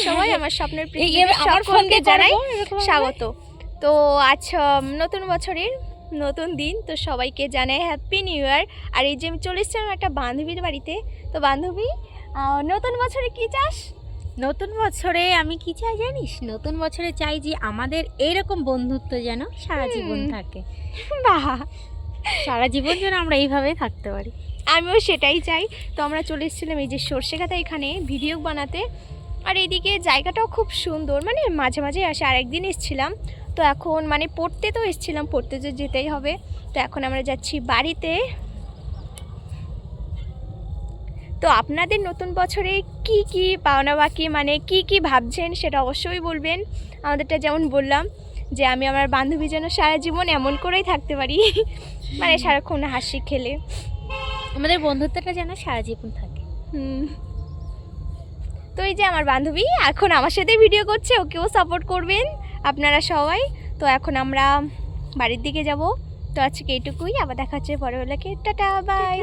সবাই আমার স্বপ্নের পৃথিবীতে সকলকে জানাই স্বাগত। তো আজ নতুন বছরের নতুন দিন, তো সবাইকে জানাই হ্যাপি নিউ ইয়ার। আর এই যে আমি চলে এসেছিলাম একটা বান্ধবীর বাড়িতে। তো বান্ধবী, নতুন বছরে কি চাস? নতুন বছরে আমি কি চাই জানিস? নতুন বছরে চাই যে আমাদের এইরকম বন্ধুত্ব যেন সারা জীবন থাকে। বাহ, সারা জীবন যেন আমরা এইভাবেই থাকতে পারি। আমিও সেটাই চাই। তো আমরা চলে এসেছিলাম এই যে সর্ষেখাতা এখানে ভিডিও বানাতে। আর এইদিকে জায়গাটাও খুব সুন্দর, মানে মাঝে মাঝে আসে। আর একদিন এসেছিলাম, তো এখন মানে পড়তে তো এসেছিলাম, পড়তে তো যেতেই হবে। তো এখন আমরা যাচ্ছি বাড়িতে। তো আপনাদের নতুন বছরে কি কি পাওনা বাকি, মানে কি কি ভাবছেন সেটা অবশ্যই বলবেন। আমাদেরটা যেমন বললাম যে আমি আমার বান্ধবী যেন সারা জীবন এমন করেই থাকতে পারি, মানে সারাক্ষণ হাসি খেলে আমাদের বন্ধুত্বটা যেন সারা জীবন থাকে। তো এই যে আমার বান্ধবী এখন আমার সাথে ভিডিও করছে, ওকেও সাপোর্ট করবেন আপনারা সবাই। তো এখন আমরা বাড়ির দিকে যাব। তো আজকে এইটুকুই, আবার দেখা হচ্ছে পরে হলে। Tata, by.